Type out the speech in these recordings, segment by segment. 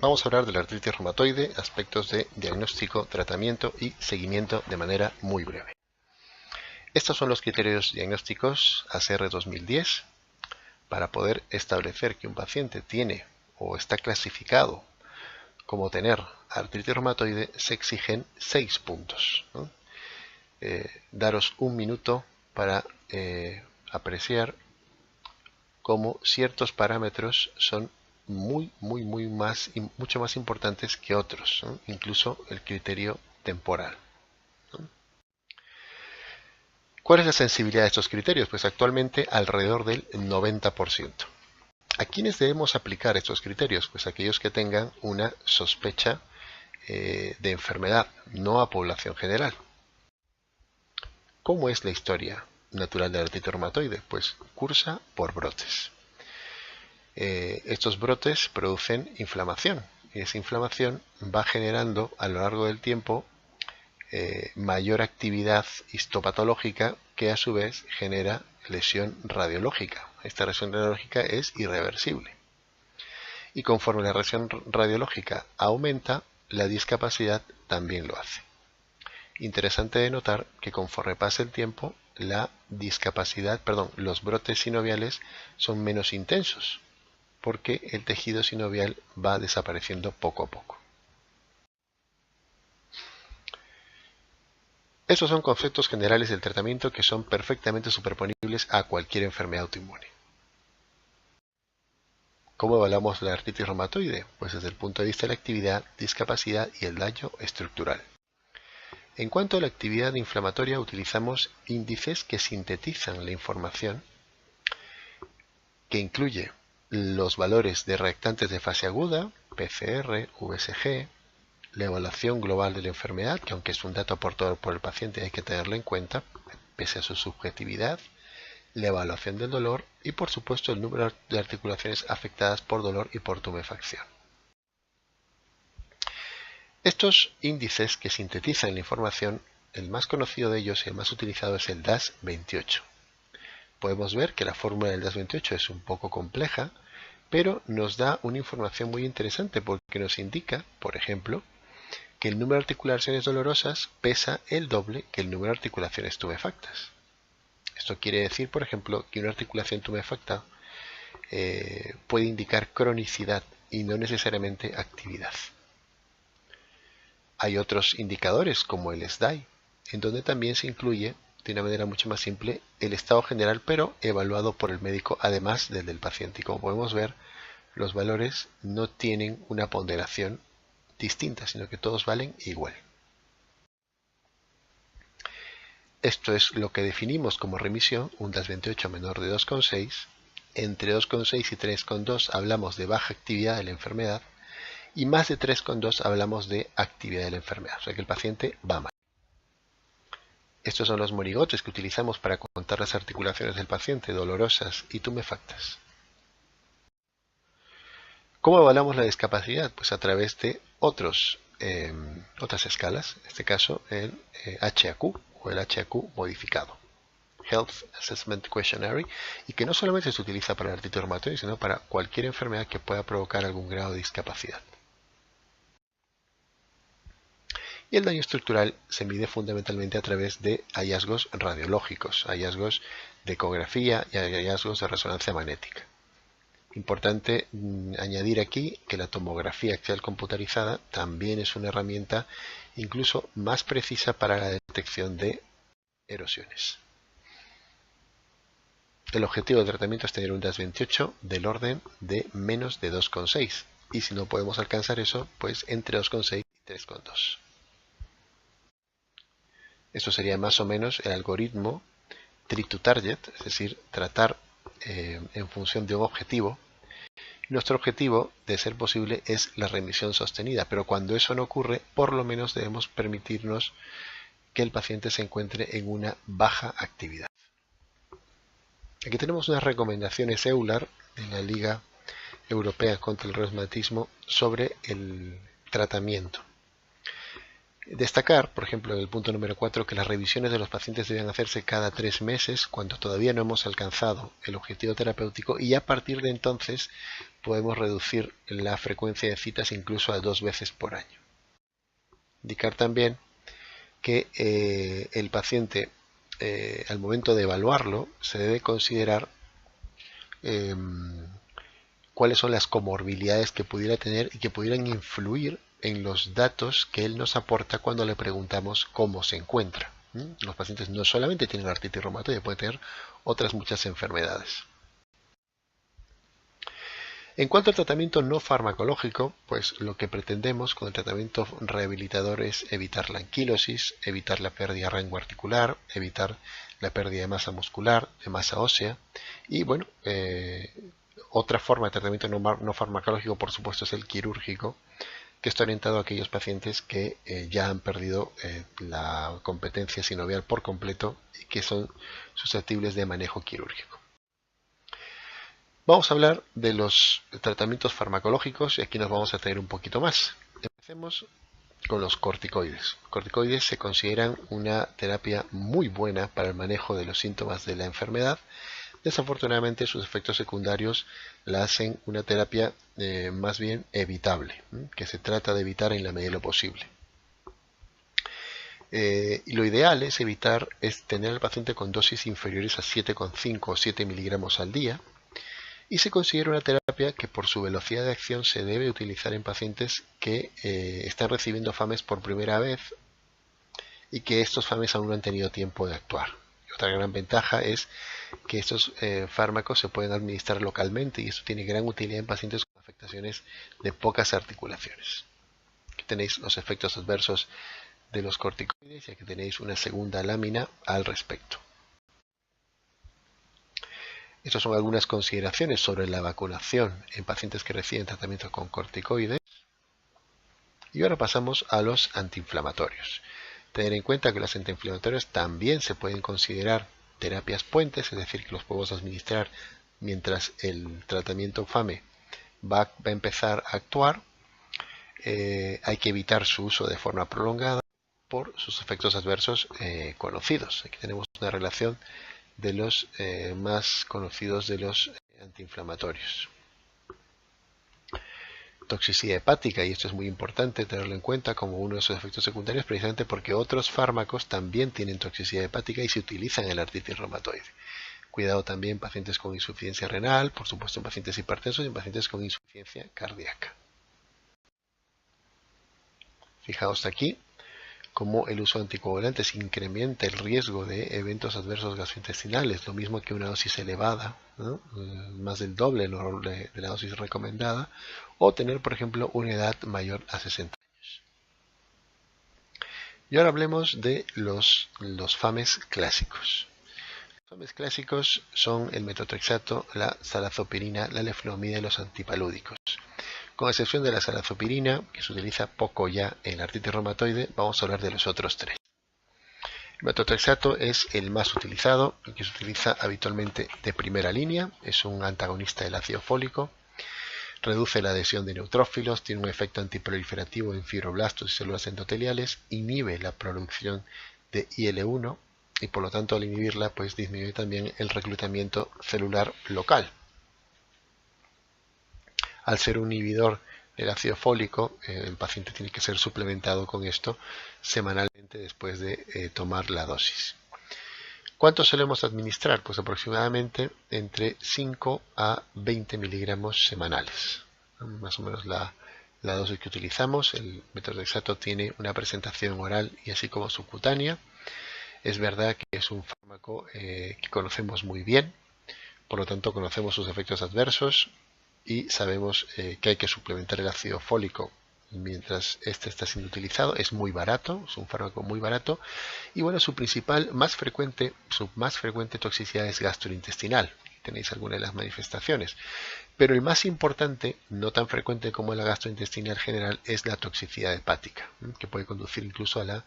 Vamos a hablar de la artritis reumatoide, aspectos de diagnóstico, tratamiento y seguimiento de manera muy breve. Estos son los criterios diagnósticos ACR 2010 para poder establecer que un paciente tiene o está clasificado como tener artritis reumatoide. Se exigen 6 puntos, ¿no? Daros un minuto para apreciar cómo ciertos parámetros son mucho más importantes que otros, ¿no? Incluso el criterio temporal, ¿no? ¿Cuál es la sensibilidad de estos criterios? Pues actualmente alrededor del 90%. ¿A quiénes debemos aplicar estos criterios? Pues aquellos que tengan una sospecha de enfermedad, no a población general. ¿Cómo es la historia natural de la artritis reumatoide? Pues cursa por brotes. Estos brotes producen inflamación y esa inflamación va generando a lo largo del tiempo mayor actividad histopatológica que a su vez genera lesión radiológica. Esta lesión radiológica es irreversible y conforme la lesión radiológica aumenta, la discapacidad también lo hace. Interesante de notar que conforme pasa el tiempo, los brotes sinoviales son menos intensos, porque el tejido sinovial va desapareciendo poco a poco. Estos son conceptos generales del tratamiento que son perfectamente superponibles a cualquier enfermedad autoinmune. ¿Cómo evaluamos la artritis reumatoide? Pues desde el punto de vista de la actividad, discapacidad y el daño estructural. En cuanto a la actividad inflamatoria, utilizamos índices que sintetizan la información, que incluye los valores de reactantes de fase aguda, PCR, VSG, la evaluación global de la enfermedad, que aunque es un dato aportado por el paciente hay que tenerlo en cuenta, pese a su subjetividad, la evaluación del dolor y por supuesto el número de articulaciones afectadas por dolor y por tumefacción. Estos índices que sintetizan la información, el más conocido de ellos y el más utilizado es el DAS28. Podemos ver que la fórmula del DAS28 es un poco compleja, pero nos da una información muy interesante porque nos indica, por ejemplo, que el número de articulaciones dolorosas pesa el doble que el número de articulaciones tumefactas. Esto quiere decir, por ejemplo, que una articulación tumefacta puede indicar cronicidad y no necesariamente actividad. Hay otros indicadores como el SDAI, en donde también se incluye de una manera mucho más simple el estado general, pero evaluado por el médico además del paciente. Y como podemos ver, los valores no tienen una ponderación distinta, sino que todos valen igual. Esto es lo que definimos como remisión, un DAS28 menor de 2,6. Entre 2,6 y 3,2 hablamos de baja actividad de la enfermedad y más de 3,2 hablamos de actividad de la enfermedad, o sea que el paciente va mal. Estos son los monigotes que utilizamos para contar las articulaciones del paciente, dolorosas y tumefactas. ¿Cómo evaluamos la discapacidad? Pues a través de otras escalas, en este caso el HAQ o el HAQ modificado, Health Assessment Questionnaire, y que no solamente se utiliza para la artritis reumatoide, sino para cualquier enfermedad que pueda provocar algún grado de discapacidad. Y el daño estructural se mide fundamentalmente a través de hallazgos radiológicos, hallazgos de ecografía y hallazgos de resonancia magnética. Importante añadir aquí que la tomografía axial computarizada también es una herramienta incluso más precisa para la detección de erosiones. El objetivo del tratamiento es tener un DAS28 del orden de menos de 2,6 y si no podemos alcanzar eso, pues entre 2,6 y 3,2. Esto sería más o menos el algoritmo treat to target, es decir, tratar en función de un objetivo. Nuestro objetivo, de ser posible, es la remisión sostenida, pero cuando eso no ocurre, por lo menos debemos permitirnos que el paciente se encuentre en una baja actividad. Aquí tenemos unas recomendaciones EULAR de la Liga Europea contra el Reumatismo sobre el tratamiento. Destacar, por ejemplo, en el punto número 4, que las revisiones de los pacientes deben hacerse cada 3 meses cuando todavía no hemos alcanzado el objetivo terapéutico, y a partir de entonces podemos reducir la frecuencia de citas incluso a 2 veces por año. Indicar también que el paciente, al momento de evaluarlo, se debe considerar cuáles son las comorbilidades que pudiera tener y que pudieran influir en los datos que él nos aporta cuando le preguntamos cómo se encuentra. Los pacientes no solamente tienen artritis reumatoide, pueden tener otras muchas enfermedades. En cuanto al tratamiento no farmacológico, pues lo que pretendemos con el tratamiento rehabilitador es evitar la anquilosis, evitar la pérdida de rango articular, evitar la pérdida de masa muscular, de masa ósea, y bueno, otra forma de tratamiento no farmacológico, por supuesto, es el quirúrgico, que está orientado a aquellos pacientes que ya han perdido la competencia sinovial por completo y que son susceptibles de manejo quirúrgico. Vamos a hablar de los tratamientos farmacológicos y aquí nos vamos a traer un poquito más. Empecemos con los corticoides. Los corticoides se consideran una terapia muy buena para el manejo de los síntomas de la enfermedad. Desafortunadamente sus efectos secundarios la hacen una terapia más bien evitable, que se trata de evitar en la medida de lo posible. Y lo ideal es tener al paciente con dosis inferiores a 7,5 o 7 miligramos al día, y se considera una terapia que por su velocidad de acción se debe utilizar en pacientes que están recibiendo FAMES por primera vez y que estos FAMES aún no han tenido tiempo de actuar. Otra gran ventaja es que estos fármacos se pueden administrar localmente y esto tiene gran utilidad en pacientes con afectaciones de pocas articulaciones. Aquí tenéis los efectos adversos de los corticoides y aquí tenéis una segunda lámina al respecto. Estas son algunas consideraciones sobre la vacunación en pacientes que reciben tratamiento con corticoides. Y ahora pasamos a los antiinflamatorios. Tener en cuenta que los antiinflamatorios también se pueden considerar terapias puentes, es decir, que los podemos administrar mientras el tratamiento FAME va a empezar a actuar. Hay que evitar su uso de forma prolongada por sus efectos adversos conocidos. Aquí tenemos una relación de los más conocidos de los antiinflamatorios. Toxicidad hepática, y esto es muy importante tenerlo en cuenta como uno de sus efectos secundarios, precisamente porque otros fármacos también tienen toxicidad hepática y se utilizan en la artritis reumatoide. Cuidado también en pacientes con insuficiencia renal, por supuesto en pacientes hipertensos y en pacientes con insuficiencia cardíaca. Fijaos aquí cómo el uso de anticoagulantes incrementa el riesgo de eventos adversos gastrointestinales, lo mismo que una dosis elevada, ¿no? Más del doble de la dosis recomendada, o tener, por ejemplo, una edad mayor a 60 años. Y ahora hablemos de los FAMES clásicos. Los FAMES clásicos son el metotrexato, la salazopirina, la leflunomida y los antipalúdicos. Con excepción de la salazopirina, que se utiliza poco ya en la artritis reumatoide, vamos a hablar de los otros tres. El metotrexato es el más utilizado, el que se utiliza habitualmente de primera línea, es un antagonista del ácido fólico, reduce la adhesión de neutrófilos, tiene un efecto antiproliferativo en fibroblastos y células endoteliales, inhibe la producción de IL-1 y por lo tanto al inhibirla pues disminuye también el reclutamiento celular local. Al ser un inhibidor del ácido fólico, el paciente tiene que ser suplementado con esto semanalmente después de tomar la dosis. ¿Cuánto solemos administrar? Pues aproximadamente entre 5 a 20 miligramos semanales. Más o menos la dosis que utilizamos. El metotrexato tiene una presentación oral y así como subcutánea. Es verdad que es un fármaco que conocemos muy bien, por lo tanto conocemos sus efectos adversos y sabemos que hay que suplementar el ácido fólico mientras este está siendo utilizado. Es muy barato, es un fármaco muy barato y bueno, su más frecuente toxicidad es gastrointestinal. Tenéis algunas de las manifestaciones, pero el más importante, no tan frecuente como la gastrointestinal general, es la toxicidad hepática, que puede conducir incluso a la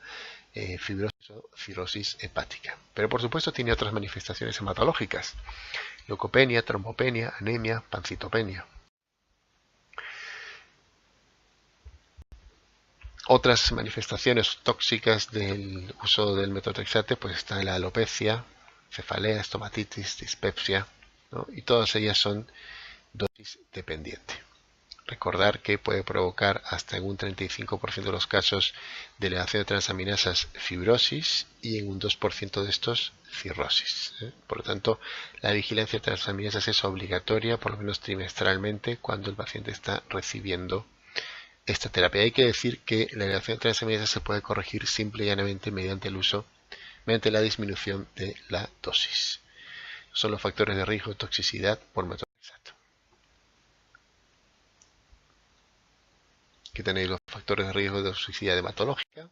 fibrosis o cirrosis hepática. Pero por supuesto tiene otras manifestaciones hematológicas: leucopenia, trombopenia, anemia, pancitopenia. Otras manifestaciones tóxicas del uso del metotrexate pues está la alopecia, cefalea, estomatitis, dispepsia, ¿no? Y todas ellas son dosis dependiente. Recordar que puede provocar hasta en un 35% de los casos de elevación de transaminasas fibrosis y en un 2% de estos cirrosis. Por lo tanto, la vigilancia de transaminasas es obligatoria, por lo menos trimestralmente, cuando el paciente está recibiendo esta terapia. Hay que decir que la elevación de transaminasas se puede corregir simple y llanamente mediante la disminución de la dosis. Son los factores de riesgo de toxicidad por metotrexato. Aquí tenéis los factores de riesgo de toxicidad hematológica.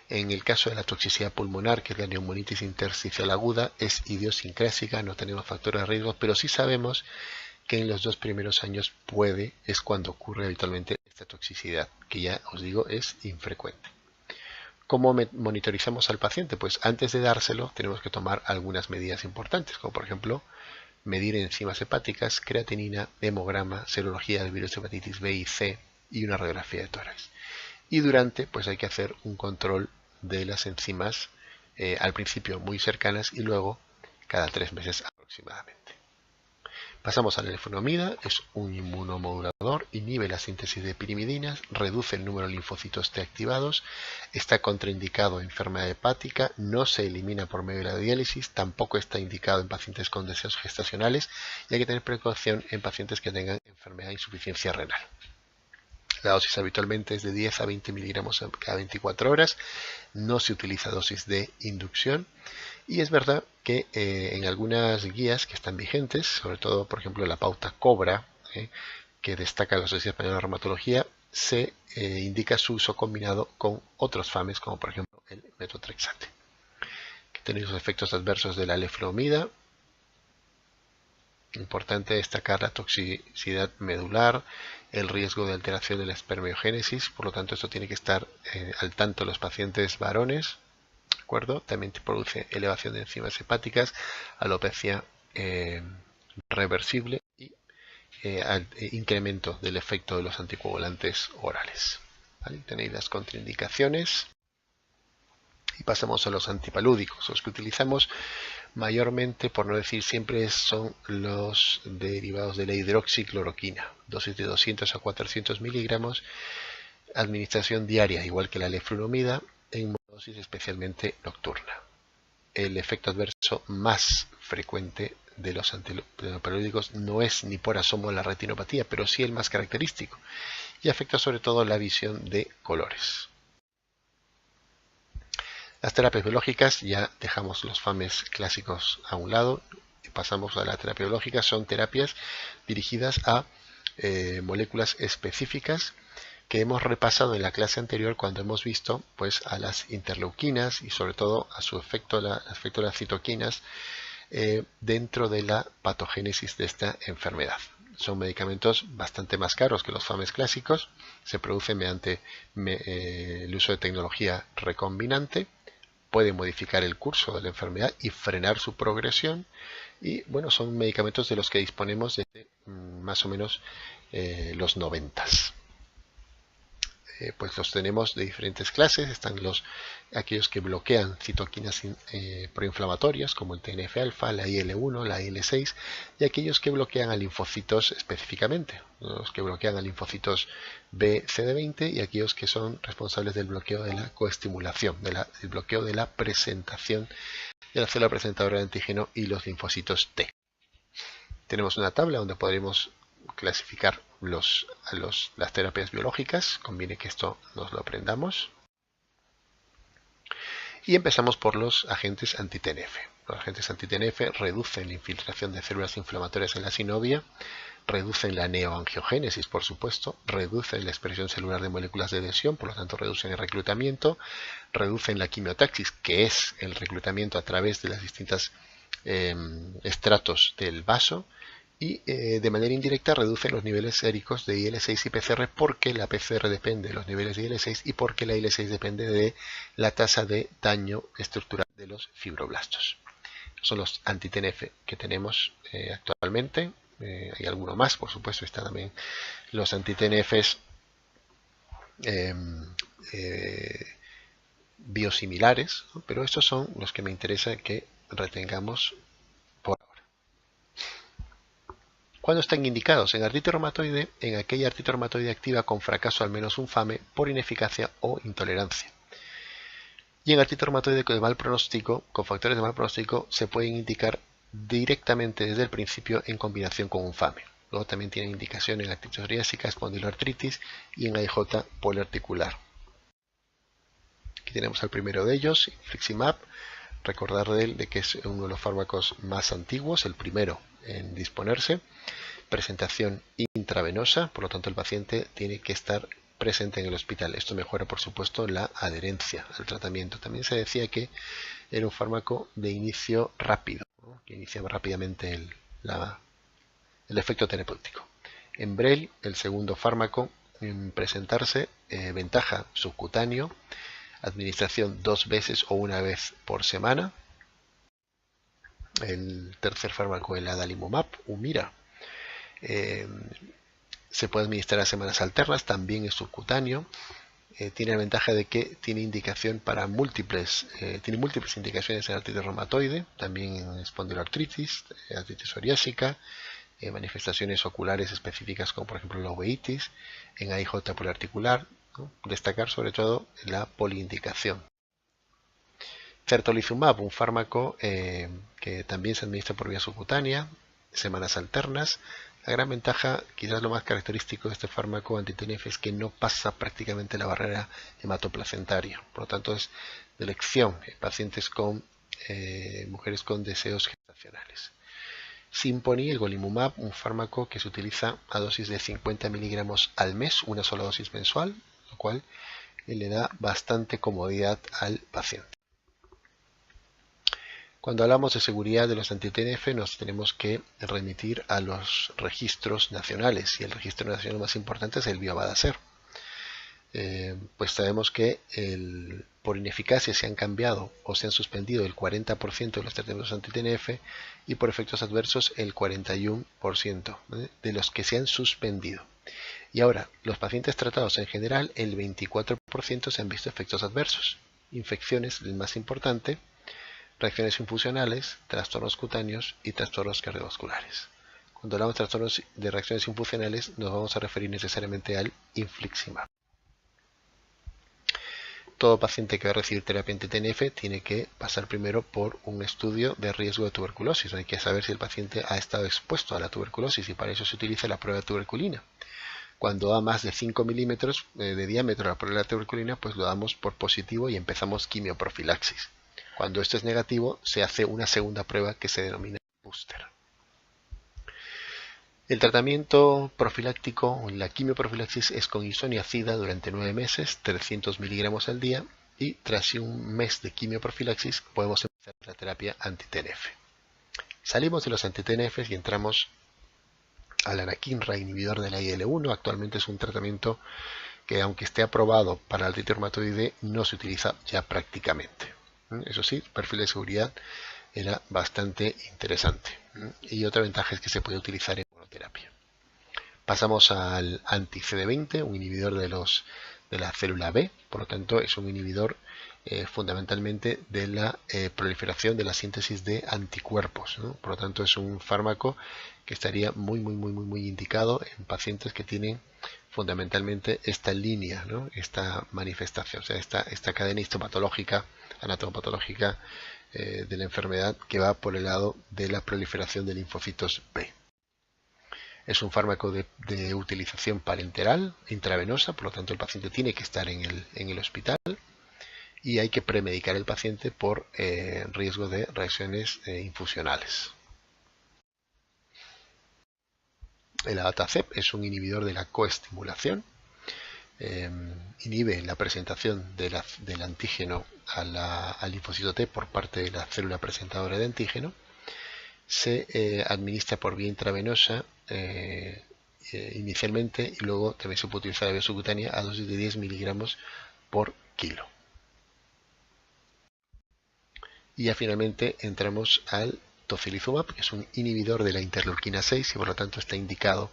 En el caso de la toxicidad pulmonar, que es la neumonitis intersticial aguda, es idiosincrásica, no tenemos factores de riesgo, pero sí sabemos que en los 2 primeros años es cuando ocurre habitualmente esta toxicidad, que ya os digo es infrecuente. ¿Cómo monitorizamos al paciente? Pues antes de dárselo tenemos que tomar algunas medidas importantes, como por ejemplo medir enzimas hepáticas, creatinina, hemograma, serología de virus de hepatitis B y C y una radiografía de tórax. Y durante, pues hay que hacer un control de las enzimas, al principio muy cercanas y luego cada 3 meses aproximadamente. Pasamos a la leflunomida, es un inmunomodulador, inhibe la síntesis de pirimidinas, reduce el número de linfocitos T activados, está contraindicado en enfermedad hepática, no se elimina por medio de la diálisis, tampoco está indicado en pacientes con deseos gestacionales y hay que tener precaución en pacientes que tengan enfermedad de insuficiencia renal. La dosis habitualmente es de 10 a 20 miligramos cada 24 horas, no se utiliza dosis de inducción. Y es verdad que en algunas guías que están vigentes, sobre todo por ejemplo la pauta COBRA, que destaca la Sociedad Española de Reumatología, se indica su uso combinado con otros FAMES, como por ejemplo el metotrexate. Aquí tenéis los efectos adversos de la leflunomida. Importante destacar la toxicidad medular, el riesgo de alteración de la espermiogénesis, por lo tanto esto tiene que estar al tanto los pacientes varones. También te produce elevación de enzimas hepáticas, alopecia reversible y incremento del efecto de los anticoagulantes orales. ¿Vale? Tenéis las contraindicaciones y pasamos a los antipalúdicos. Los que utilizamos mayormente, por no decir siempre, son los derivados de la hidroxicloroquina, dosis de 200 a 400 miligramos, administración diaria, igual que la leflunomida, en dosis especialmente nocturna. El efecto adverso más frecuente de los antipalúdicos no es ni por asomo la retinopatía, pero sí el más característico y afecta sobre todo la visión de colores. Las terapias biológicas, ya dejamos los FAMES clásicos a un lado y pasamos a la terapia biológica. Son terapias dirigidas a moléculas específicas que hemos repasado en la clase anterior cuando hemos visto pues a las interleuquinas y sobre todo a su efecto, el efecto de las citoquinas dentro de la patogénesis de esta enfermedad. Son medicamentos bastante más caros que los FAMES clásicos, se producen mediante el uso de tecnología recombinante, puede modificar el curso de la enfermedad y frenar su progresión y bueno, son medicamentos de los que disponemos desde más o menos los 90s. Pues los tenemos de diferentes clases, están aquellos que bloquean citoquinas proinflamatorias como el TNF-alfa, la IL-1, la IL-6 y aquellos que bloquean a linfocitos específicamente, los que bloquean a linfocitos B, CD20 y aquellos que son responsables del bloqueo de la coestimulación, del bloqueo de la presentación de la célula presentadora de antígeno y los linfocitos T. Tenemos una tabla donde podremos clasificar las terapias biológicas, conviene que esto nos lo aprendamos. Y empezamos por los agentes anti-TNF. Los agentes anti-TNF reducen la infiltración de células inflamatorias en la sinovia, reducen la neoangiogénesis, por supuesto, reducen la expresión celular de moléculas de adhesión, por lo tanto reducen el reclutamiento, reducen la quimiotaxis, que es el reclutamiento a través de las distintas estratos del vaso, y de manera indirecta reducen los niveles séricos de IL-6 y PCR porque la PCR depende de los niveles de IL-6 y porque la IL-6 depende de la tasa de daño estructural de los fibroblastos. Son los anti-TNF que tenemos actualmente. Hay alguno más, por supuesto, están también los anti-TNFs biosimilares, ¿no? Pero estos son los que me interesa que retengamos por ahora. ¿Cuándo están indicados? En artritis reumatoide, en aquella artritis reumatoide activa con fracaso al menos un FAME por ineficacia o intolerancia. Y en artritis reumatoide de mal pronóstico, con factores de mal pronóstico, se pueden indicar directamente desde el principio en combinación con un FAME. Luego también tienen indicación en artritis psoriásica, espondiloartritis y en AIJ poliarticular. Aquí tenemos al primero de ellos, infliximab. Recordar de él de que es uno de los fármacos más antiguos, el primero en disponerse. Presentación intravenosa, por lo tanto el paciente tiene que estar presente en el hospital. Esto mejora, por supuesto, la adherencia al tratamiento. También se decía que era un fármaco de inicio rápido, ¿no? Que iniciaba rápidamente el efecto terapéutico. Enbrel, el segundo fármaco en presentarse, ventaja subcutáneo, administración 2 veces o 1 vez por semana. El tercer fármaco, el adalimumab, Humira, se puede administrar a semanas alternas, también es subcutáneo. Tiene la ventaja de que tiene indicación para múltiples indicaciones en artritis reumatoide, también en espondiloartritis, artritis psoriásica, manifestaciones oculares específicas como por ejemplo la uveitis, en AIJ poliarticular, ¿no? Destacar sobre todo la poliindicación. Certolizumab, un fármaco que también se administra por vía subcutánea, semanas alternas. La gran ventaja, quizás lo más característico de este fármaco anti-TNF es que no pasa prácticamente la barrera hematoplacentaria. Por lo tanto, es de elección en pacientes con mujeres con deseos gestacionales. Simponi, el golimumab, un fármaco que se utiliza a dosis de 50 miligramos al mes, una sola dosis mensual, lo cual le da bastante comodidad al paciente. Cuando hablamos de seguridad de los anti-TNF nos tenemos que remitir a los registros nacionales, y el registro nacional más importante es el Biobadaser. Pues sabemos que por ineficacia se han cambiado o se han suspendido el 40% de los tratamientos anti-TNF y por efectos adversos el 41% de los que se han suspendido. Y ahora, los pacientes tratados en general, el 24% se han visto efectos adversos. Infecciones, el más importante, reacciones infusionales, trastornos cutáneos y trastornos cardiovasculares. Cuando hablamos de trastornos de reacciones infusionales nos vamos a referir necesariamente al infliximab. Todo paciente que va a recibir terapia anti-TNF tiene que pasar primero por un estudio de riesgo de tuberculosis. Hay que saber si el paciente ha estado expuesto a la tuberculosis y para eso se utiliza la prueba de tuberculina. Cuando da más de 5 milímetros de diámetro la prueba de tuberculina, pues lo damos por positivo y empezamos quimioprofilaxis. Cuando esto es negativo, se hace una segunda prueba que se denomina booster. El tratamiento profiláctico, la quimioprofilaxis, es con isoniazida durante 9 meses, 300 miligramos al día, y tras un mes de quimioprofilaxis podemos empezar la terapia anti-TNF. Salimos de los anti-TNF y entramos al anakinra, inhibidor de la IL-1. Actualmente es un tratamiento que, aunque esté aprobado para la artritis reumatoide, no se utiliza ya prácticamente. Eso sí, el perfil de seguridad era bastante interesante. Y otra ventaja es que se puede utilizar en monoterapia. Pasamos al anti-CD20, un inhibidor de la célula B. Por lo tanto, es un inhibidor fundamentalmente de la proliferación de la síntesis de anticuerpos, ¿no? Por lo tanto, es un fármaco que estaría muy indicado en pacientes que tienen fundamentalmente esta línea, ¿no? Esta manifestación, o sea, esta cadena histopatológica, anatomopatológica de la enfermedad que va por el lado de la proliferación de linfocitos B. Es un fármaco de utilización parenteral, intravenosa, por lo tanto el paciente tiene que estar en el hospital y hay que premedicar al paciente por riesgo de reacciones infusionales. El abatacept es un inhibidor de la coestimulación, inhibe la presentación del antígeno al linfocito T por parte de la célula presentadora de antígeno. Se administra por vía intravenosa inicialmente y luego también se puede utilizar la vía subcutánea a dosis de 10 miligramos por kilo. Y ya finalmente entramos al tocilizumab, que es un inhibidor de la interleuquina 6 y por lo tanto está indicado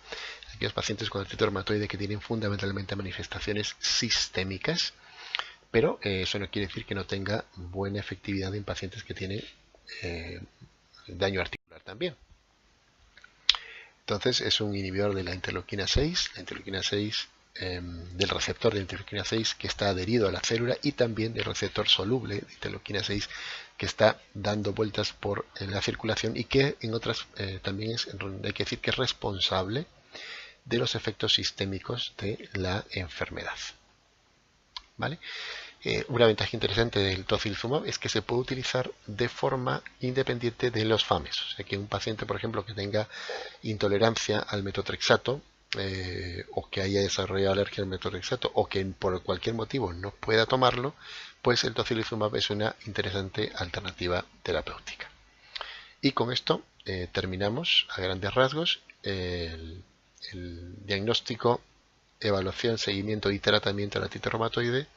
en aquellos pacientes con artritis reumatoide que tienen fundamentalmente manifestaciones sistémicas, pero eso no quiere decir que no tenga buena efectividad en pacientes que tienen daño articular también. Entonces es un inhibidor de la interleuquina 6, del receptor de interleuquina 6 que está adherido a la célula y también del receptor soluble de interleuquina 6 que está dando vueltas por la circulación y que en otras también hay que decir que es responsable de los efectos sistémicos de la enfermedad. ¿Vale? Una ventaja interesante del tocilizumab es que se puede utilizar de forma independiente de los FAMES. O sea que un paciente, por ejemplo, que tenga intolerancia al metotrexato o que haya desarrollado alergia al metotrexato o que por cualquier motivo no pueda tomarlo, pues el tocilizumab es una interesante alternativa terapéutica. Y con esto terminamos a grandes rasgos el diagnóstico, evaluación, seguimiento y tratamiento de la artritis reumatoide.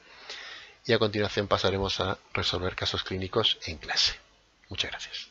Y a continuación pasaremos a resolver casos clínicos en clase. Muchas gracias.